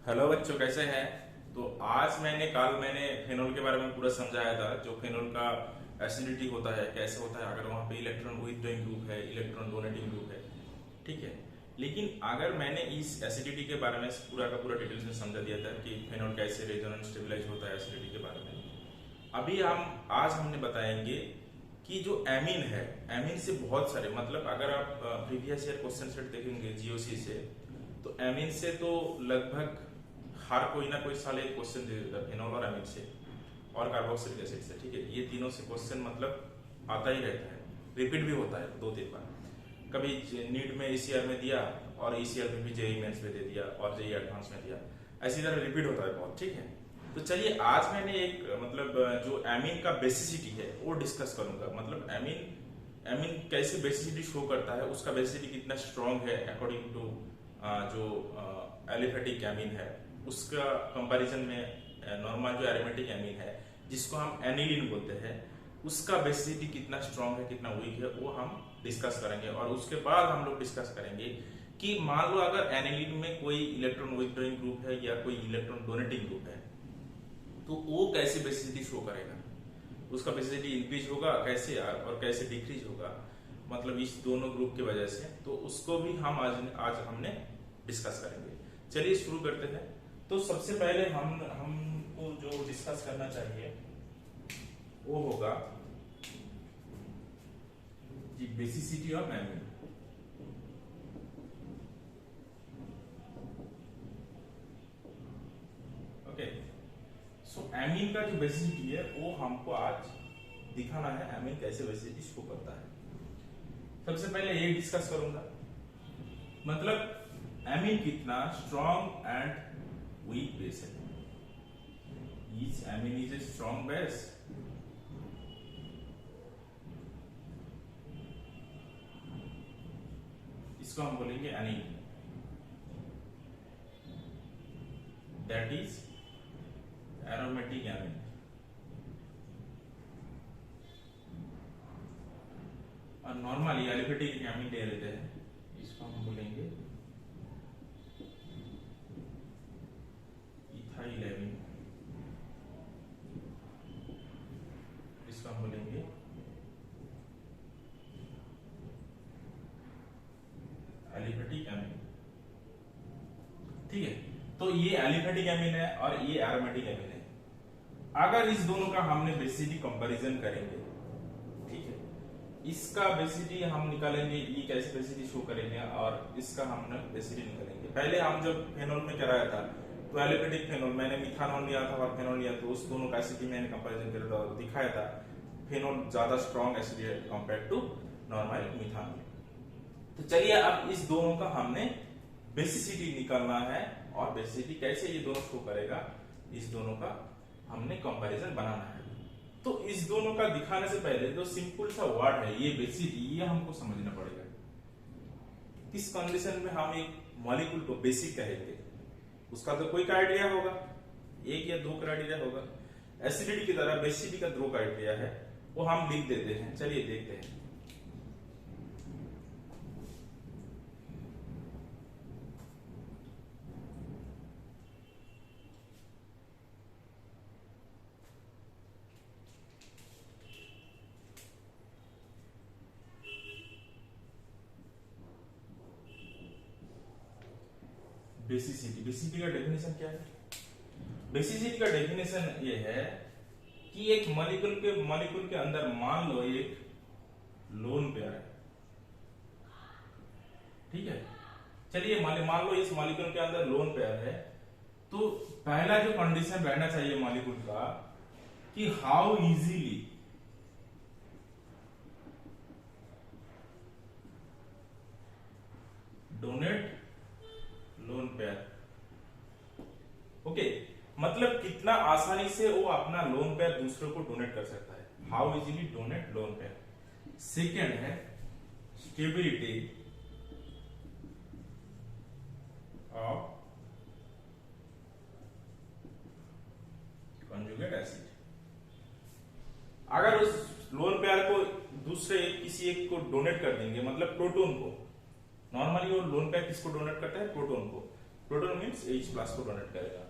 Hello बच्चों, कैसे हैं। तो आज मैंने फेनोल के बारे में पूरा समझाया था। जो फेनोल का एसिडिटी होता है, कैसे होता है, अगर वहां पे इलेक्ट्रॉन विथड्रॉइंग ग्रुप है, इलेक्ट्रॉन डोनेटिंग ग्रुप है, ठीक है। लेकिन अगर मैंने इस एसिडिटी के बारे में पूरा का पूरा डिटेल्स में समझा दिया था कि फेनोल कैसे रेजोनेंस स्टेबलाइज होता है एसिडिटी के बारे में, अभी हमने बताएंगे कि जो एमीन है, एमीन से बहुत सारे, मतलब अगर आप प्रीवियस ईयर क्वेश्चन सेट देखेंगे जीओसी से, तो एमीन से तो लगभग हर कोई ना कोई साल एक क्वेश्चन दे देता है, फेनॉल और एमिड से और कार्बोक्सिलिक एसिड से, ठीक है। ये तीनों से क्वेश्चन मतलब आता ही रहता है, रिपीट भी होता है 2-3 बार। कभी नीट में ईसीआर में दिया और ईसीआर में भी जेई मेंस में दे दिया और जेई एडवांस में दिया, ऐसी तरह रिपीट होता है बहुत, ठीक है। तो चलिए आज मैंने एक मतलब जो एमीन का बेसिसिटी है वो डिस्कस करूंगा। मतलब एमीन एमीन कैसे बेसिसिटी शो करता है, उसका बेसिसिटी कितना स्ट्रांग है अकॉर्डिंग टू जो एलिफेटिक एमीन है, उसका कंपैरिजन में नॉर्मल जो एरोमेटिक एमीन है जिसको हम एनिलीन बोलते हैं, उसका बेसिसिटी कितना स्ट्रांग है कितना वीक है वो हम डिस्कस करेंगे। और उसके बाद हम लोग डिस्कस करेंगे कि मान लो अगर एनिलीन में कोई इलेक्ट्रॉन विथड्रॉइंग ग्रुप है या कोई इलेक्ट्रॉन डोनेटिंग ग्रुप है, तो वो कैसे बेसिसिटी शो करेगा, उसका बेसिसिटी इंक्रीज होगा कैसे और कैसे डिक्रीज होगा, मतलब इस दोनों ग्रुप की वजह से। तो उसको भी हम आज हमने डिस्कस करेंगे। चलिए शुरू करते हैं। तो सबसे पहले हमको जो डिस्कस करना चाहिए वो होगा कि basicity of amine. Okay, so amine का जो बेसिसिटी है वो हमको आज दिखाना है, एमीन कैसे बेसिसिटी शो करता है। सबसे पहले ये डिस्कस करूंगा, मतलब एमीन कितना स्ट्रॉन्ग एंड weak base है। Each amine is a strong base। इसको हम बोलेंगे एनिन, दैट इज एरोमेटिक एमीन। और नॉर्मली एलिफेटिक एमीन ले लेते हैं, इसको हम बोलेंगे इथाइल एमीन, इसको हम बोलेंगे एलिफेटिक एमीन, ठीक है। तो ये एलिफेटिक एमीन है और ये एरोमेटिक एमीन है। अगर इस दोनों का हमने बेसिसिटी कंपैरिजन करेंगे, ठीक है, इसका बेसिसिटी हम निकालेंगे, ये कैसे बेसिसिटी शो करेंगे और इसका हमने बेसिसिटी निकालेंगे। पहले हम जब फेनॉल में कराया था तो एलिफेटिक फेनॉल, मैंने मिथानॉल लिया था और फेनॉल लिया, तो उस दोनों का एसिडिटी मैंने कंपैरिजन किया था और दिखाया था फेनॉल ज्यादा स्ट्रॉन्ग एसिड है कंपेयर टू नॉर्मल मिथानॉल। तो चलिए अब इस दोनों का हमने बेसिसिटी निकालना है और बेसिसिटी कैसे ये दोनों शो करेगा, इस दोनों का हमने कंपैरिजन बनाना है। तो इस दोनों का दिखाने से पहले जो सिंपल सा वर्ड है ये बेसिसिटी, ये हमको समझना पड़ेगा। किस कंडीशन में हम एक मॉलिक्यूल को बेसिक कहेंगे, उसका तो कोई क्राइटेरिया होगा, एक या दो क्राइटेरिया होगा। एसिडिटी की तरह बेसिसिटी का दो क्राइटेरिया है, वो हम लिख देते हैं। चलिए देखते हैं। बेसिसिटी का डेफिनेशन क्या है? बेसिसिटी का डेफिनेशन ये है कि एक मॉलिक्यूल के अंदर मान लो एक लोन पेयर है, ठीक है। चलिए मान लो इस मॉलिक्यूल के अंदर लोन पेयर है, तो पहला जो कंडीशन रहना चाहिए मॉलिक्यूल का कि how easily donate lone pair. Okay, मतलब कितना आसानी से वो अपना लोन पेयर दूसरे को डोनेट कर सकता है, how easily donate lone pair. Second है स्टेबिलिटी ऑफ कंजुगेट एसिड। अगर उस लोन पेयर को दूसरे किसी एक को डोनेट कर देंगे, मतलब प्रोटॉन को, नॉर्मली वो लोन पेयर किसको डोनेट करता है, प्रोटॉन को, प्रोटॉन मीन्स H+ को डोनेट करेगा।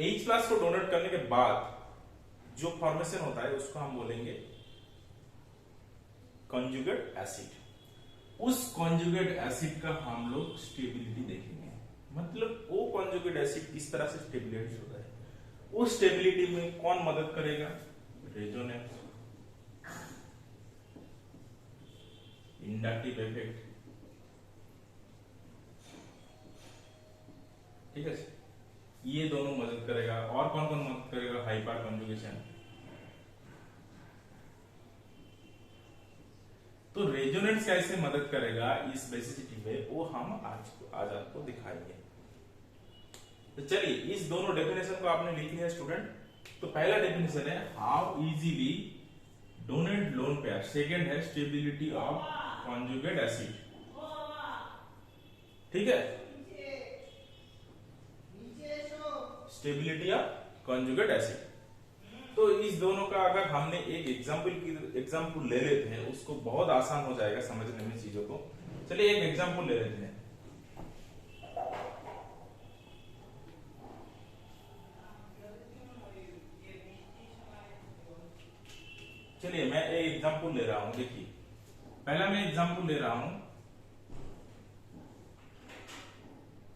H+ को डोनेट करने के बाद जो फॉर्मेशन होता है उसको हम बोलेंगे कॉन्जुगेट एसिड। उस कॉन्जुगेट एसिड का हम लोग स्टेबिलिटी देखेंगे, मतलब वो कॉन्जुगेट एसिड किस तरह से स्टेबिलाइज होता है, उस स्टेबिलिटी में कौन मदद करेगा, रेजोनेंस, इंडक्टिव इफेक्ट, ठीक है, ये दोनों मदद करेगा। और कौन कौन मदद करेगा, हाइपर कॉन्जुगेशन। तो रेजोनेंस कैसे मदद करेगा इस बेसिसिटी में, वो हम आज आपको दिखाएंगे। तो चलिए इस दोनों डेफिनेशन को आपने लिख लिया स्टूडेंट। तो पहला डेफिनेशन है how easily donate lone pair, second है स्टेबिलिटी ऑफ कॉन्जुगेट एसिड, ठीक है, स्टेबिलिटी ऑफ कॉन्जुगेट एसिड। तो इस दोनों का अगर हमने एक एग्जाम्पल ले लेते हैं, उसको बहुत आसान हो जाएगा समझने में चीजों को। चलिए एक एग्जाम्पल ले लेते हैं। चलिए मैं एक एग्जाम्पल ले रहा हूं, देखिए पहला मैं एग्जाम्पल ले रहा हूं,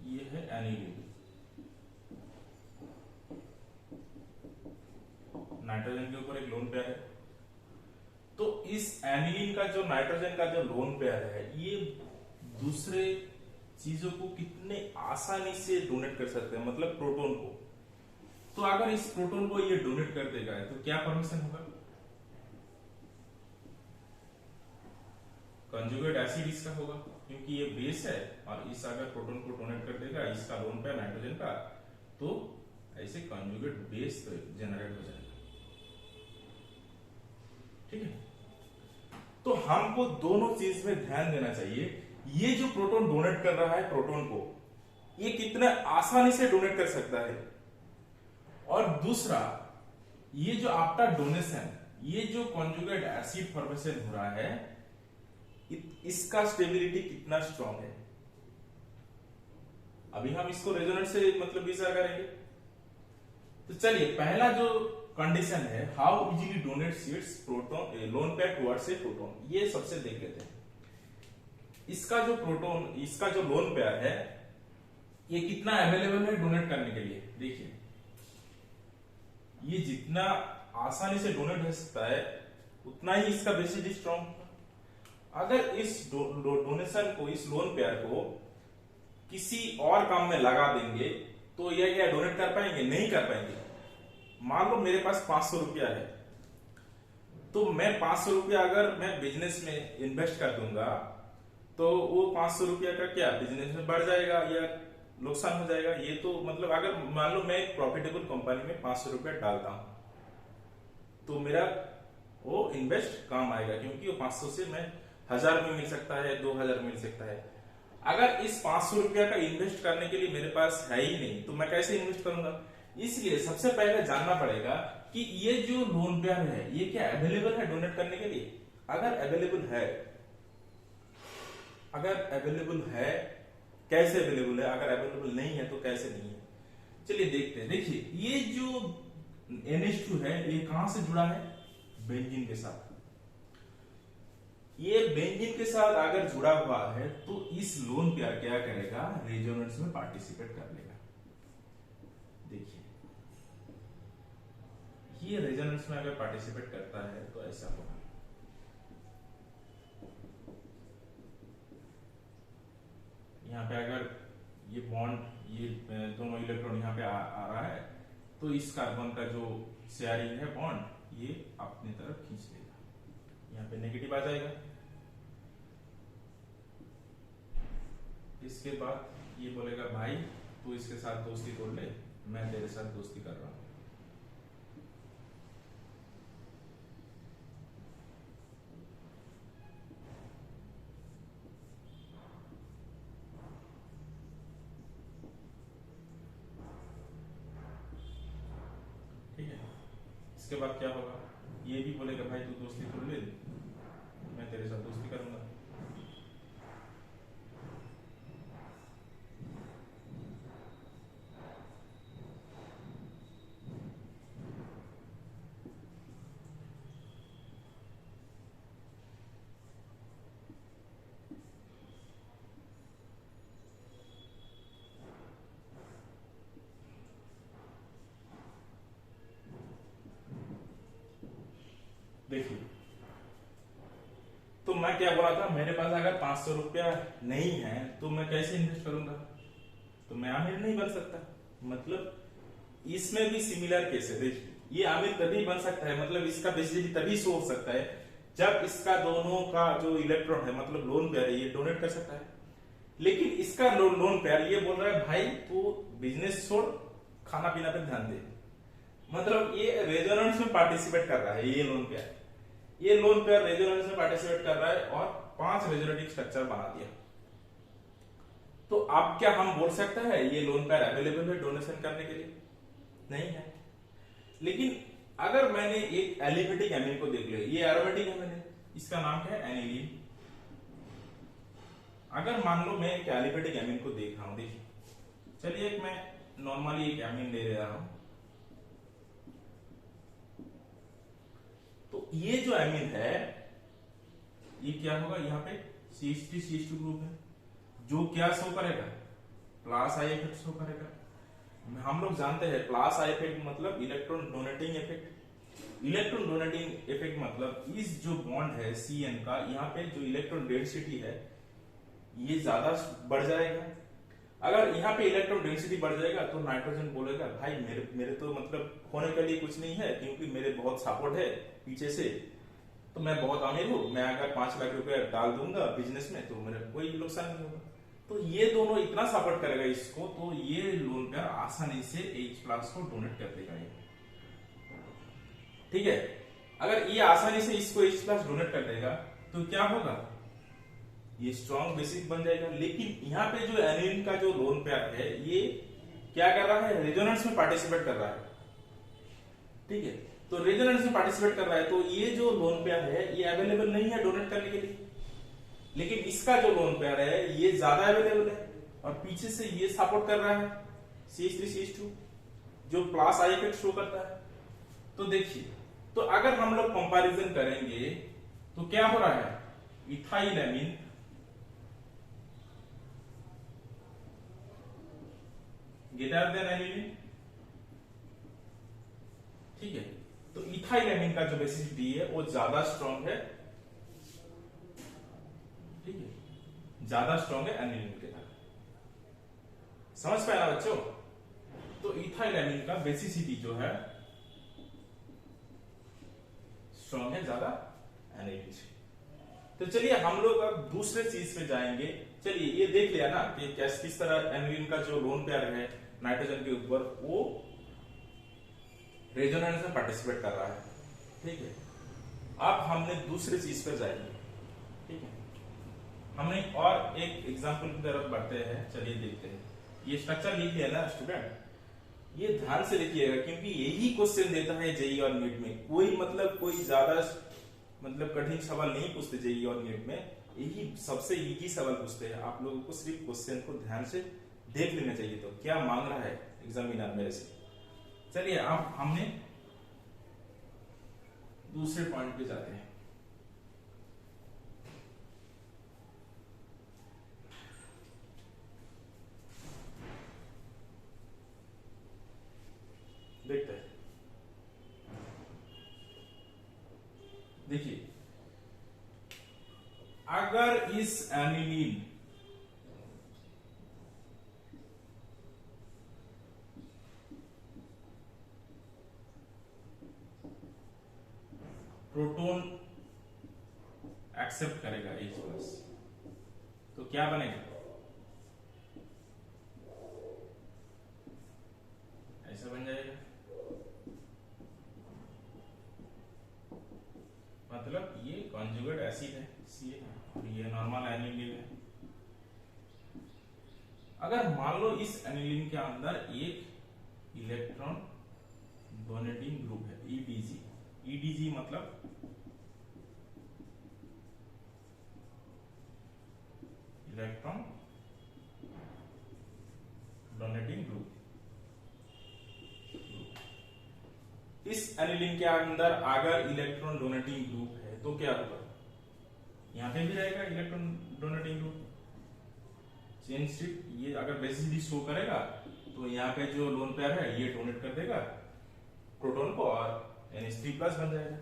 ये है एनिलीन, नाइट्रोजन के ऊपर एक लोन पेयर है। तो इस एनिलीन का जो नाइट्रोजन का जो लोन पेयर है, ये दूसरे चीजों को कितने आसानी से डोनेट कर सकते हैं, मतलब प्रोटॉन को। तो अगर इस प्रोटॉन को ये डोनेट कर देगा तो क्या फॉर्मेशन होगा, कंजुगेट एसिड इसका होगा, क्योंकि ये बेस है और इस अगर प्रोटॉन को डोनेट कर देगा इसका लोन पेयर नाइट्रोजन का, तो ऐसे कंजुगेट बेस जनरेट हो जाएगा, ठीक है। तो हमको दोनों चीज में ध्यान देना चाहिए, ये जो प्रोटॉन डोनेट कर रहा है प्रोटॉन को, ये कितना आसानी से डोनेट कर सकता है, और दूसरा ये जो आफ्टर डोनेशन ये जो कॉन्जुगेट एसिड फॉर्मेशन हो रहा है, इसका स्टेबिलिटी कितना स्ट्रांग है। अभी हम इसको रेजोनेंस से मतलब विचार करेंगे। तो चलिए पहला जो कंडीशन है, how easily donate seeds proton lone pair towards a proton, ये सबसे देख लेते हैं। इसका जो प्रोटॉन, इसका जो लोन पेयर है, ये कितना अवेलेबल है डोनेट करने के लिए। देखिए ये जितना आसानी से डोनेट हो सकता है उतना ही इसका बेसिस स्ट्रॉन्ग। अगर इस डोनेशन को, इस लोन पेयर को किसी और काम में लगा देंगे तो ये क्या डोनेट कर पाएंगे, नहीं कर पाएंगे। मान लो मेरे पास 500 रुपया है, तो मैं 500 रुपया अगर मैं बिजनेस में इन्वेस्ट कर दूंगा तो वो 500 रुपया का क्या बिजनेस में बढ़ जाएगा या नुकसान हो जाएगा। ये तो मतलब अगर मान लो मैं एक प्रॉफिटेबल कंपनी में 500 रुपया डालता हूं तो मेरा वो इन्वेस्ट काम आएगा, क्योंकि वो 500 से मैं 1000 में मिल सकता है, 2000 मिल सकता है। अगर इस 500 रुपया का इन्वेस्ट करने के लिए मेरे पास है ही नहीं तो मैं कैसे इन्वेस्ट करूंगा। इसलिए सबसे पहले जानना पड़ेगा कि ये जो लोन पेयर है ये क्या अवेलेबल है डोनेट करने के लिए। अगर अवेलेबल है कैसे अवेलेबल है, अगर अवेलेबल नहीं है तो कैसे नहीं है। चलिए देखते हैं। देखिए ये जो NH2 है ये कहां से जुड़ा है, बेंजीन के साथ। ये बेंजीन के साथ अगर जुड़ा हुआ है तो इस लोन पेयर क्या करेगा, रेजोनेंस में पार्टिसिपेट कर लेगा। देखिए ये रेजोनेंस में अगर पार्टिसिपेट करता है तो ऐसा होगा। यहाँ पे अगर ये बॉन्ड, ये दोनों इलेक्ट्रॉन यहाँ पे आ रहा है तो इस कार्बन का जो शेयरिंग है बॉन्ड ये अपनी तरफ खींच लेगा, यहाँ पे नेगेटिव आ जाएगा। इसके बाद ये बोलेगा भाई तू इसके साथ दोस्ती तोड़ ले, मैं तेरे साथ दोस्ती कर रहा हूं। ठीक है, इसके बाद क्या होगा, ये भी बोलेगा भाई तू दोस्ती तोड़ ले, मैं तेरे साथ दोस्ती करूंगा। मैं क्या बोला था, मेरे पास अगर 500 रुपया नहीं है तो मैं कैसे इन्वेस्ट करूंगा, तो मैं आमिर नहीं बन सकता। मतलब इसमें भी सिमिलर केस है। देखिए ये आमिर तभी बन सकता है, मतलब इसका बेसिकली तभी शो हो सकता है जब इसका दोनों का जो इलेक्ट्रॉन है, मतलब लोन पेयर है, ये डोनेट कर सकता है। लेकिन इसका लोन पेयर ये बोल रहा है भाई तू बिजनेस छोड़, खाना पीना पे ध्यान दे। मतलब ये रेजोनेंस में पार्टिसिपेट कर रहा है, ये लोन पेयर, ये लोन पेयर रेजोनेंस में पार्टिसिपेट कर रहा है और 5 रेजोनेटिव स्ट्रक्चर बना दिया। तो अब क्या हम बोल सकते हैं ये लोन पेयर अवेलेबल है डोनेशन करने के लिए? नहीं है। लेकिन अगर मैंने एक एलिफेटिक एमीन को देख लिया, ये एरोमेटिक एमीन है, इसका नाम क्या है, एनिलीन। अगर मान लो मैं एक एलिफेटिक एमीन को देख रहा हूं, देखिए चलिए एक मैं नॉर्मली एक एमीन ले रहा हूं, तो ये जो एमीन है ये क्या होगा, यहाँ पे CH3 CH2 ग्रुप है, जो क्या शो करेगा, प्लस आई इफेक्ट शो करेगा। हम लोग जानते हैं प्लस आई इफेक्ट मतलब electron donating effect. Electron donating effect मतलब इस जो बॉन्ड है CN का, यहाँ पे जो इलेक्ट्रॉन डेंसिटी है ये ज्यादा बढ़ जाएगा। अगर यहाँ पे इलेक्ट्रॉन डेंसिटी बढ़ जाएगा तो नाइट्रोजन बोलेगा भाई मेरे तो मतलब होने के लिए कुछ नहीं है, क्योंकि मेरे बहुत सपोर्ट है पीछे से, तो मैं बहुत अमीर हूं, मैं अगर 5 लाख रुपए डाल दूंगा बिजनेस में तो मेरा कोई नुकसान नहीं होगा। तो ये दोनों इतना सपोर्ट करेगा इसको, तो ये लोन पेयर आसानी से H+ को डोनेट कर देगा ये, ठीक है। अगर ये आसानी से इसको H+ डोनेट कर देगा तो क्या होगा, ये स्ट्रॉन्ग बेसिक बन जाएगा। लेकिन यहाँ पे जो एनिलीन का जो लोन पेयर है ये क्या कर रहा है, रेजोनेंस में पार्टिसिपेट कर रहा है, ठीक है। तो रेजोनेंस में पार्टिसिपेट कर रहा है, तो ये जो लोन पेयर है ये अवेलेबल नहीं है डोनेट करने के लिए। लेकिन इसका जो लोन पेयर है ये ज्यादा अवेलेबल है और पीछे से ये सपोर्ट कर रहा है CH3 CH2 जो प्लस आई इफेक्ट शो करता है। तो देखिए, तो अगर हम लोग कंपैरिजन करेंगे तो क्या हो रहा है, ethyl amine greater than aniline, ठीक है। तो इथाइल एमीन का जो बेसिसिटी है वो ज्यादा स्ट्रॉन्ग है, ठीक है, ज्यादा स्ट्रॉन्ग है एनिलीन के तरह। समझ पाए ना बच्चों? तो इथाइल एमीन का बेसिसिटी जो है स्ट्रॉन्ग है ज्यादा एनिलीन से। तो चलिए हम लोग अब दूसरे चीज पे जाएंगे। चलिए ये देख लिया ना कि कैसे किस तरह एनिलीन का जो लोन पेयर है नाइट्रोजन के ऊपर वो रेजोनेंस में पार्टिसिपेट कर रहा है, ठीक है। अब हमने दूसरे चीज पर जाएंगे, ठीक है। हमने और एक एग्जांपल की तरफ बढ़ते हैं, चलिए देखते हैं। ये स्ट्रक्चर लिख लिया ना स्टूडेंट, ये ध्यान से लिखिएगा क्योंकि यही क्वेश्चन देता है जेईई और नीट में। कोई मतलब कोई ज्यादा मतलब कठिन सवाल नहीं पूछते जेईई और नीट में, यही सबसे इजी सवाल पूछते हैं। आप लोगों को सिर्फ क्वेश्चन को ध्यान से देख लेना चाहिए, तो क्या मांग रहा है एग्जामिनर मेरे से। चलिए अब हमने दूसरे पॉइंट पे जाते हैं। देखते हैं, देखिए अगर इस एनिलीन प्रोटॉन एक्सेप्ट करेगा H+, तो क्या बनेगा, ऐसा बन जाएगा। मतलब ये कॉन्जुगेट एसिड है Ca, ये नॉर्मल एनिलीन है। अगर मान लो इस एनिलीन के अंदर एक इलेक्ट्रॉन डोनेटिंग ग्रुप है EDG, EDG मतलब इलेक्ट्रॉन डोनेटिंग ग्रुप। इस एनिलीन के अंदर अगर इलेक्ट्रॉन डोनेटिंग ग्रुप है तो क्या होगा, यहां पे भी रहेगा electron donating group. Chain strip ये अगर बेसिकली शो करेगा तो यहाँ पे जो लोन पेयर है ये डोनेट कर देगा प्रोटॉन को और NH3+ बन जाएगा।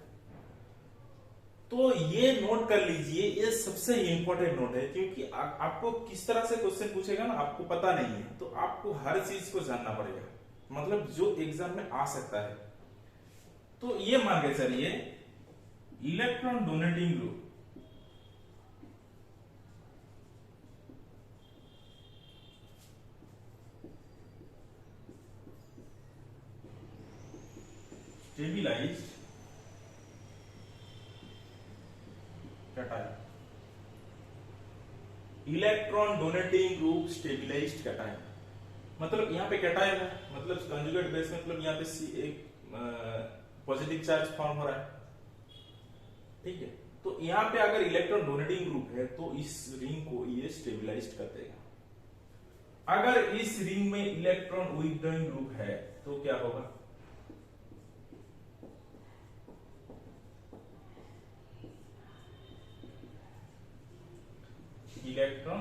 तो ये नोट कर लीजिए, ये सबसे इंपॉर्टेंट नोट है, क्योंकि आपको किस तरह से क्वेश्चन पूछेगा ना आपको पता नहीं है, तो आपको हर चीज को जानना पड़ेगा, मतलब जो एग्जाम में आ सकता है। तो ये मान के चलिए electron donating group, stabilised cation, electron donating group stabilised cation, मतलब यहाँ पे कैटायन है, मतलब कंजुगेट बेस, मतलब यहाँ पे एक पॉजिटिव चार्ज फॉर्म हो रहा है, ठीक है। तो यहाँ पे अगर इलेक्ट्रॉन डोनेटिंग ग्रुप है तो इस रिंग को ये स्टेबिलाइज कर देगा। अगर इस रिंग में इलेक्ट्रॉन विथड्रॉइंग ग्रुप है तो क्या होगा, इलेक्ट्रॉन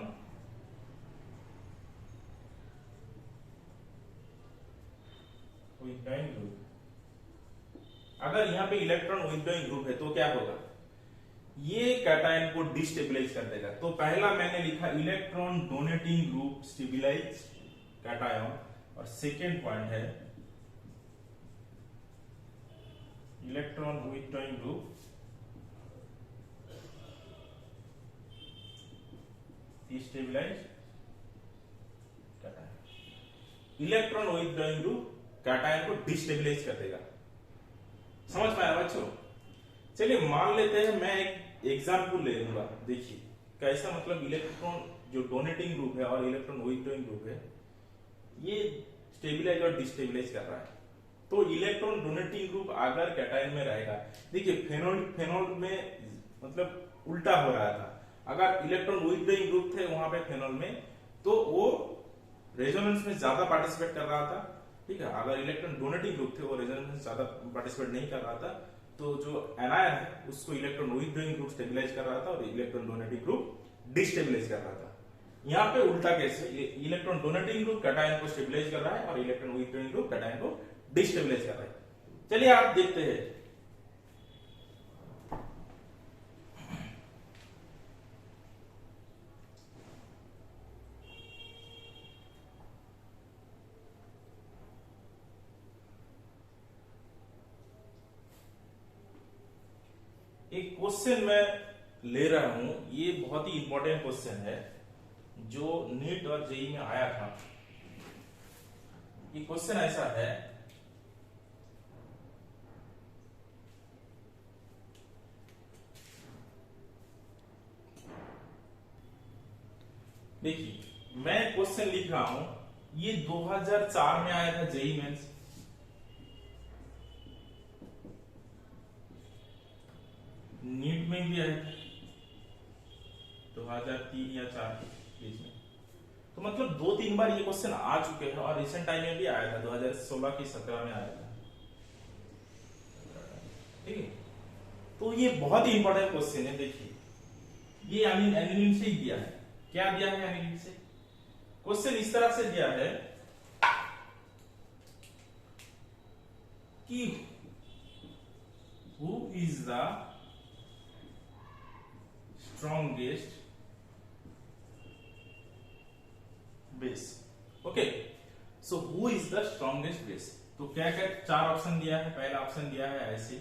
विथड्रॉइंग ग्रुप, अगर यहां पे इलेक्ट्रॉन विथड्रॉइंग ग्रुप है तो क्या होगा, ये कैटायन को डिस्टेबिलाइज कर देगा। तो पहला मैंने लिखा electron donating group stabilise cation, और सेकेंड पॉइंट है electron withdrawing group destabilise cation. Electron withdrawing group cation को डिस्टेबिलाइज कर देगा। समझ पाया बच्चों? चलिए मान लेते हैं, मैं एक एग्जाम्पल ले लूंगा, देखिए कैसा, मतलब इलेक्ट्रॉन जो डोनेटिंग ग्रुप है और इलेक्ट्रॉन विथड्रॉइंग ग्रुप है ये स्टेबिलाइज और डिस्टेबिलाइज कर रहा है। तो इलेक्ट्रॉन डोनेटिंग ग्रुप अगर कैटायन में रहेगा, देखिए फेनोल में मतलब उल्टा हो रहा था, अगर इलेक्ट्रॉन विथड्रॉइंग ग्रुप थे वहां पे फेनोल में तो वो रेजोनेंस में ज्यादा पार्टिसिपेट कर रहा था, ठीक है। अगर इलेक्ट्रॉन डोनेटिंग ग्रुप थे वो रेजोनेंस में ज्यादा पार्टिसिपेट नहीं कर रहा था, तो जो एनायन है उसको इलेक्ट्रॉन विथड्रॉइंग ग्रुप स्टेबिलाइज कर रहा था और इलेक्ट्रॉन डोनेटिंग ग्रुप डिस्टेबिलाइज कर रहा था। यहाँ पे उल्टा केस है, इलेक्ट्रॉन डोनेटिंग ग्रुप कैटायन को स्टेबिलाइज कर रहा है और इलेक्ट्रॉन विथड्रॉइंग ग्रुप कैटायन को डिस्टेबिलाइज कर रहा है। चलिए आप देखते हैं, एक क्वेश्चन मैं ले रहा हूं, ये बहुत ही इंपॉर्टेंट क्वेश्चन है जो नीट और जेईई में आया था। ये क्वेश्चन ऐसा है, देखिए मैं क्वेश्चन लिख रहा हूं, ये 2004 में आया था जेईई मेंस, नीट में भी आया था 2003 या 4 बीच में। तो मतलब 2-3 बार ये क्वेश्चन आ चुके हैं और रिसेंट टाइम में भी आया था, 2016 की 17 में आया था, ठीक है। तो ये बहुत ही इंपॉर्टेंट क्वेश्चन है। देखिए ये एनिलीन से ही दिया है, क्या दिया है एनिलीन से, क्वेश्चन इस तरह से दिया है कि who is the strongest base, okay. So who is the strongest base, तो क्या क्या 4 ऑप्शन दिया है। पहला ऑप्शन दिया है ऐसे,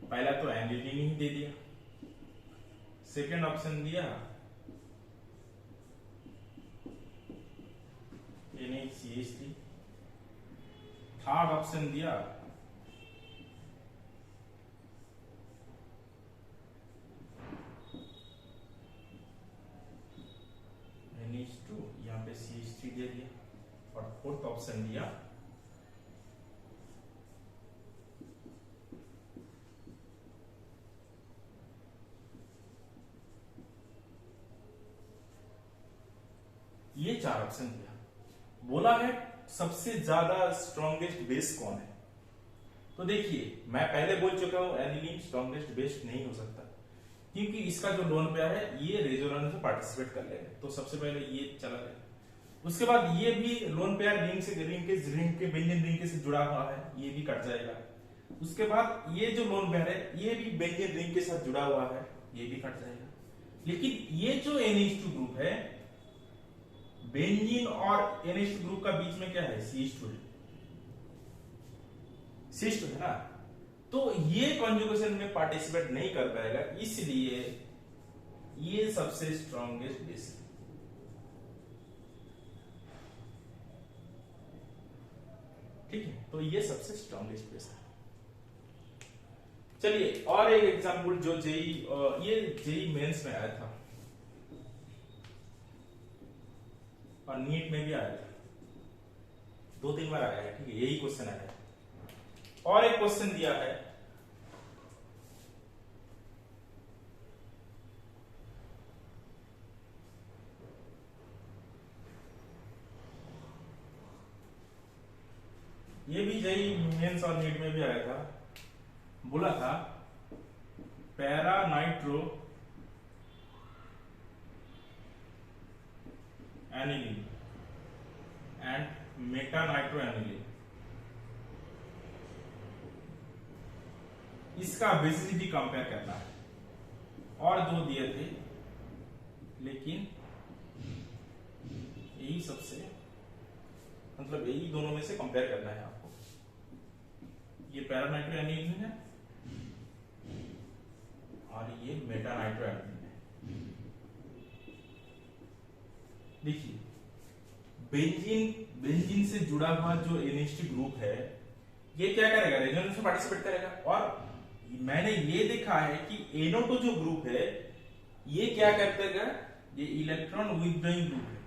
पहला तो एनिलीन ही दे दिया, सेकेंड ऑप्शन दिया NaCH3, थर्ड ऑप्शन दिया NH2, यहाँ पे CH3 दे दिया, और फोर्थ ऑप्शन दिया ये 4 ऑप्शन दिया। बोला है सबसे ज्यादा स्ट्रॉन्गेस्ट बेस कौन है। तो देखिए मैं पहले बोल चुका हूं एनिलीन स्ट्रॉन्गेस्ट बेस नहीं हो सकता, क्योंकि इसका जो लोन पेयर है ये रेजोनेंस में पार्टिसिपेट कर लेगा, तो सबसे पहले ये चला गया। उसके बाद ये भी लोन पेयर रिंग के बेंजीन रिंग के से जुड़ा हुआ है, ये भी कट जाएगा। उसके बाद ये जो लोन पेयर है ये भी बेंजीन रिंग के साथ जुड़ा हुआ है, ये भी कट जाएगा। लेकिन ये जो NH2 ग्रुप है, बेंजीन और NH2 ग्रुप का बीच में क्या है, CH2 है, CH2 है ना, तो ये कॉन्जुगेशन में पार्टिसिपेट नहीं कर पाएगा, इसलिए ये सबसे स्ट्रॉन्गेस्ट बेस है। ठीक है, तो ये सबसे स्ट्रॉन्गेस्ट बेस है। चलिए और एक एग्जांपल जो जेई मेंस में आया था और नीट में भी आया था, 2-3 बार आया है। ठीक है, यही क्वेश्चन आया है। और एक क्वेश्चन दिया है, ये भी जेई मेंस और नीट में भी आया था। बोला था para nitro aniline and Meta nitro aniline, इसका बेसिसिटी कंपेयर करना है। और 2 दिए थे, लेकिन यही सबसे मतलब यही दोनों में से कंपेयर करना है आपको। ये पैरा नाइट्रो एनिलीन है और ये मेटा नाइट्रो एनिलीन है। देखिए बेंजीन से जुड़ा हुआ जो NH2 ग्रुप है, ये क्या करेगा, रेजोनेंस में पार्टिसिपेट करेगा। और मैंने ये देखा है कि NO2 जो ग्रुप है ये क्या करता है, ये इलेक्ट्रॉन विथड्रॉइंग ग्रुप है,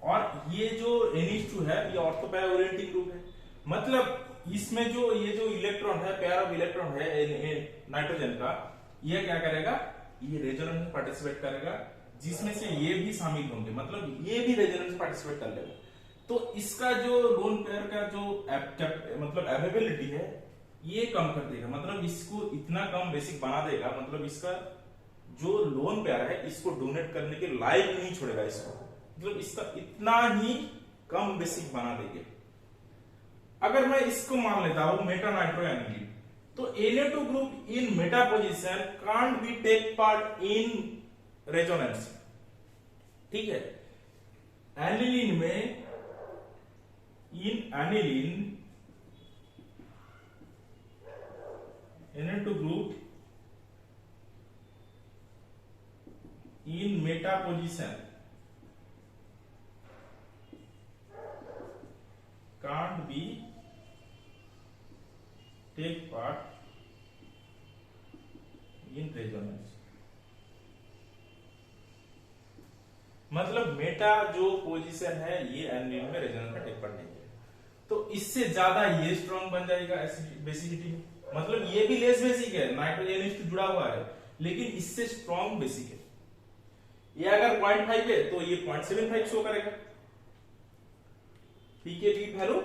और ये जो NH2 है ये ऑर्थो पैरा ओरिएंटिंग ग्रुप है। मतलब इसमें जो ये जो इलेक्ट्रॉन है, पेयर ऑफ इलेक्ट्रॉन है नाइट्रोजन का, ये क्या करेगा, ये रेजोनेंस में पार्टिसिपेट करेगा, जिसमें से ये भी शामिल होंगे, मतलब ये भी रेजोनेंस में पार्टिसिपेट कर लेगा। तो इसका जो लोन पेयर का जो मतलब अवेलेबिलिटी है ये कम कर देगा, मतलब इसको इतना कम बेसिक बना देगा, मतलब इसका जो लोन पेयर है इसको डोनेट करने के लायक नहीं छोड़ेगा इसको, मतलब इसका इतना ही कम बेसिक बना देंगे। अगर मैं इसको मान लेता हूं मेटा नाइट्रो एनिलीन, तो Na2 group in meta position can't be take part in resonance. ठीक है, एनिलीन में in aniline Na2 group in meta position can't be take part in resonance. मतलब मेटा जो पोजीशन है ये एनिलीन में resonance में टेक पार्ट नहीं है, तो इससे ज्यादा ये स्ट्रांग बन जाएगा बेसिसिटी में। मतलब ये भी लेस बेसिक है, नाइट्रोजन से जुड़ा हुआ है, लेकिन इससे स्ट्रांग बेसिक है। ये अगर 0.5 है तो ये 0.75 शो करेगा। पीकेबी वैल्यू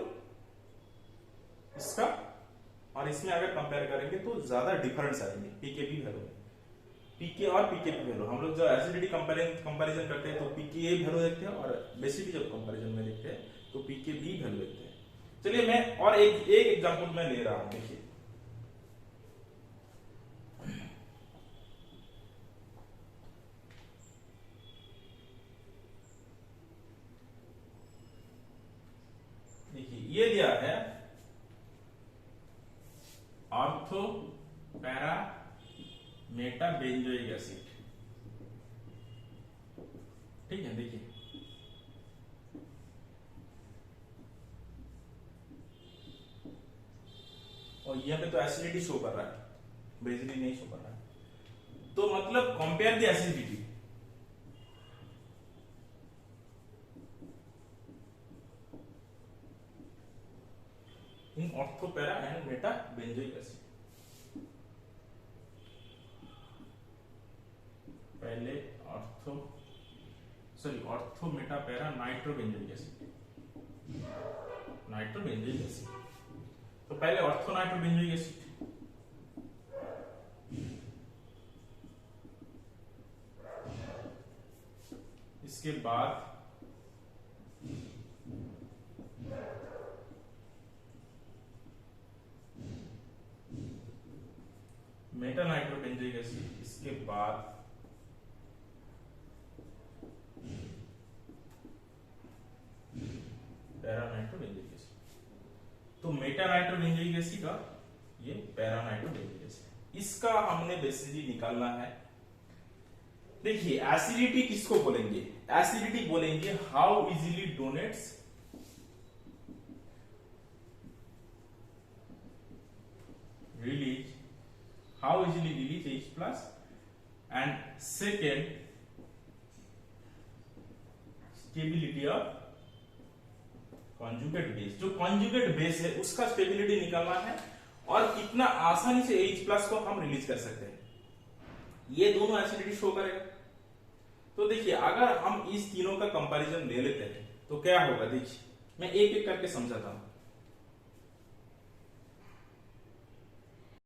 इसका और इसमें अगर कंपेयर करेंगे तो ज्यादा डिफरेंस आएंगे पीकेबी वैल्यू में। पीके और पीकेबी वैल्यू, हम लोग जो एसिडिटी कंपैरिजन करते हैं तो पीके वैल्यू देखते हैं, और बेसिसिटी जब कंपैरिजन में देखते हैं तो पीकेबी वैल्यू देखते हैं। चलिए मैं और एक एग्जांपल मैं ले रहा हूं। देखिए ये दिया है ortho para Meta benzoic acid. ठीक है, देखिए और यहाँ पे तो एसिडिटी शो कर रहा है, बेसिसिटी नहीं शो कर रहा है। तो मतलब compare the acidity, in ortho para and meta benzoic acid. पहले ortho meta para nitro benzoic acid, nitro benzoic acid. तो पहले ऑर्थो नाइट्रो बेंजोइक एसिड, इसके बाद मेटा नाइट्रोबेंजोइक एसिड, इसके बाद पैरा नाइट्रोबेंजोइक एसिड। तो मेटा नाइट्रोबेंजोइक एसिड का ये पैरा नाइट्रोबेंजोइक एसिड, इसका हमने बेसिकली निकालना है। देखिए एसिडिटी किसको बोलेंगे? एसिडिटी बोलेंगे how easily donates release, how easily release H plus, and second stability of conjugate base। जो conjugate base है उसका स्टेबिलिटी निकालना है और कितना आसानी से H plus को हम रिलीज कर सकते हैं, ये दोनों एसिडिटी शो करेगा। तो देखिए अगर हम इस तीनों का कंपैरिजन ले लेते हैं तो क्या होगा, देखिए मैं एक एक करके समझाता हूं।